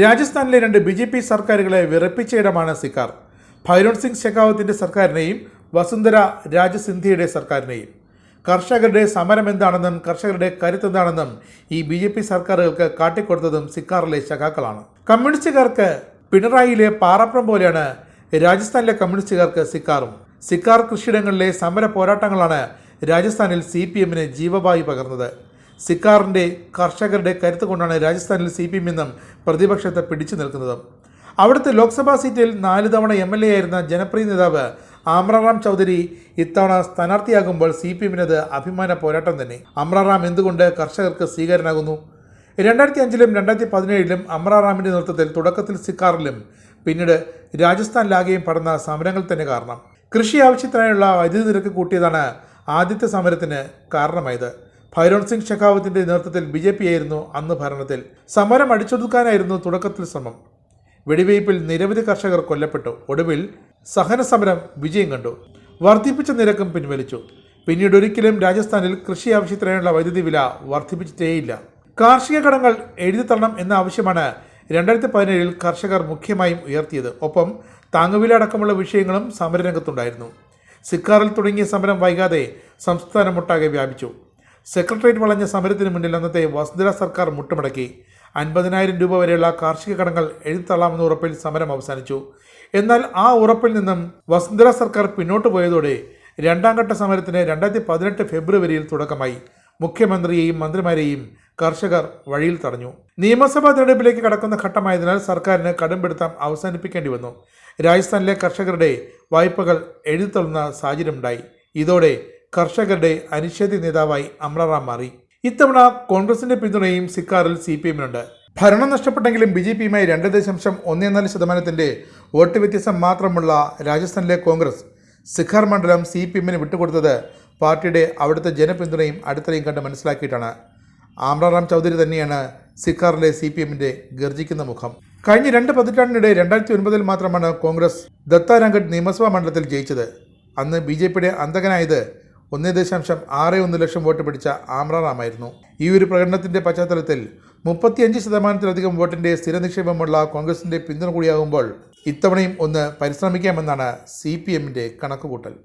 രാജസ്ഥാനിലെ രണ്ട് BJP സർക്കാരുകളെ വിറപ്പിച്ച ഇടമാണ് സിക്കാർ. ഭൈരോൺ സിംഗ് ഷെഖാവത്തിന്റെ സർക്കാരിനെയും വസുന്ധര രാജെ സിന്ധ്യയുടെ സർക്കാരിനെയും. കർഷകരുടെ സമരം എന്താണെന്നും കർഷകരുടെ കരുത്തെന്താണെന്നും ഈ BJP സർക്കാരുകൾക്ക് കാട്ടിക്കൊടുത്തതും സിക്കാറിലെ സഖാക്കളാണ്. കമ്മ്യൂണിസ്റ്റുകാർക്ക് പിണറായിയിലെ പാറപ്പുറം പോലെയാണ് രാജസ്ഥാനിലെ കമ്മ്യൂണിസ്റ്റുകാർക്ക് സിക്കാറും. സിക്കാർ കൃഷിയിടങ്ങളിലെ സമര പോരാട്ടങ്ങളാണ് രാജസ്ഥാനിൽ CPM-ന് ജീവവായു പകർന്നത്. സിക്കാറിൻ്റെ കർഷകരുടെ കരുത്ത് കൊണ്ടാണ് രാജസ്ഥാനിൽ CPM നിന്നും പ്രതിപക്ഷത്തെ പിടിച്ചു നിൽക്കുന്നത്. അവിടുത്തെ ലോക്സഭാ സീറ്റിൽ 4 തവണ MLA ആയിരുന്ന ജനപ്രിയ നേതാവ് അമ്രാറാം ചൗധരി ഇത്തവണ സ്ഥാനാർത്ഥിയാകുമ്പോൾ CPM-നത് അഭിമാന പോരാട്ടം തന്നെ. അമ്രാറാം എന്തുകൊണ്ട് കർഷകർക്ക് സ്വീകാര്യനാകുന്നു? 2005-ലും 2017-ലും അമ്രാറാമിൻ്റെ നേതൃത്വത്തിൽ തുടക്കത്തിൽ സിക്കാറിലും പിന്നീട് രാജസ്ഥാനിലാകെയും പടർന്ന സമരങ്ങൾ തന്നെ കാരണം. കൃഷി ആവശ്യത്തിനായുള്ള വൈദ്യുതി നിരക്ക് കൂട്ടിയതാണ് ആദ്യത്തെ സമരത്തിന് കാരണമായത്. ഭൈരോൺ സിംഗ് ഷെഖാവത്തിന്റെ നേതൃത്വത്തിൽ BJP ആയിരുന്നു അന്ന് ഭരണത്തിൽ. സമരം അടിച്ചൊതുക്കാനായിരുന്നു തുടക്കത്തിൽ ശ്രമം. വെടിവയ്പിൽ നിരവധി കർഷകർ കൊല്ലപ്പെട്ടു. ഒടുവിൽ സഹന സമരം വിജയം കണ്ടു. വർദ്ധിപ്പിച്ച നിരക്കും പിൻവലിച്ചു. പിന്നീട് ഒരിക്കലും രാജസ്ഥാനിൽ കൃഷി ആവശ്യത്തിനായുള്ള വൈദ്യുതി വില വർദ്ധിപ്പിച്ചിട്ടേയില്ല. കാർഷിക കടങ്ങൾ എഴുതിത്തള്ളണം എന്ന ആവശ്യമാണ് 2017-ൽ കർഷകർ മുഖ്യമായും ഉയർത്തിയത്. ഒപ്പം താങ്ങുവില അടക്കമുള്ള വിഷയങ്ങളും സമരരംഗത്തുണ്ടായിരുന്നു. സിക്കാറിൽ തുടങ്ങിയ സമരം വൈകാതെ സംസ്ഥാനമൊട്ടാകെ വ്യാപിച്ചു. സെക്രട്ടേറിയറ്റ് വളഞ്ഞ സമരത്തിന് മുന്നിൽ അന്നത്തെ വസുന്ധര സർക്കാർ മുട്ടുമടക്കി. 50,000 രൂപ വരെയുള്ള കാർഷിക കടങ്ങൾ എഴുതിത്തള്ളാമെന്ന ഉറപ്പിൽ സമരം അവസാനിച്ചു. എന്നാൽ ആ ഉറപ്പിൽ നിന്നും വസുന്ധര സർക്കാർ പിന്നോട്ട് പോയതോടെ രണ്ടാം ഘട്ട സമരത്തിന് 2018 ഫെബ്രുവരിയിൽ തുടക്കമായി. മുഖ്യമന്ത്രിയെയും മന്ത്രിമാരെയും കർഷകർ വഴിയിൽ തടഞ്ഞു. നിയമസഭാ തെരഞ്ഞെടുപ്പിലേക്ക് കടക്കുന്ന ഘട്ടമായതിനാൽ സർക്കാരിന് കടുംപിടുത്തം അവസാനിപ്പിക്കേണ്ടി വന്നു. രാജസ്ഥാനിലെ കർഷകരുടെ വായ്പകൾ എഴുതിത്തള്ളുന്ന സാഹചര്യമുണ്ടായി. ഇതോടെ കർഷകരുടെ അനിഷേധ്യ നേതാവായി അമ്രാറാം മാറി. ഇത്തവണ കോൺഗ്രസിന്റെ പിന്തുണയും സിക്കാറിൽ CPM-നുണ്ട്. ഭരണം നഷ്ടപ്പെട്ടെങ്കിലും BJP-യുമായി 2.14% വോട്ട് വ്യത്യാസം മാത്രമുള്ള രാജസ്ഥാനിലെ കോൺഗ്രസ് സിക്കാർ മണ്ഡലം CPM-ന് വിട്ടുകൊടുത്തത് പാർട്ടിയുടെ അവിടുത്തെ ജനപിന്തുണയും അടിത്തറയും കണ്ട് മനസ്സിലാക്കിയിട്ടാണ്. അമ്രാറാം ചൗധരി തന്നെയാണ് സിക്കാറിലെ CPM-ന്റെ ഗർജിക്കുന്ന മുഖം. കഴിഞ്ഞ 2 പതിറ്റാണ്ടിനിടെ 2009-ൽ മാത്രമാണ് കോൺഗ്രസ് ദത്താരാംഗഡ് നിയമസഭാ മണ്ഡലത്തിൽ ജയിച്ചത്. അന്ന് BJP-യുടെ അന്തകനായത് 1.61 ലക്ഷം വോട്ട് പിടിച്ച അമ്രാറാമായിരുന്നു. ഈ ഒരു പ്രകടനത്തിന്റെ പശ്ചാത്തലത്തിൽ 35%-ലധികം വോട്ടിന്റെ സ്ഥിര നിക്ഷേപമുള്ള കോൺഗ്രസിന്റെ പിന്തുണ കൂടിയാകുമ്പോൾ ഇത്തവണയും ഒന്ന് പരിശ്രമിക്കാമെന്നാണ് CPM-ന്റെ കണക്കുകൂട്ടൽ.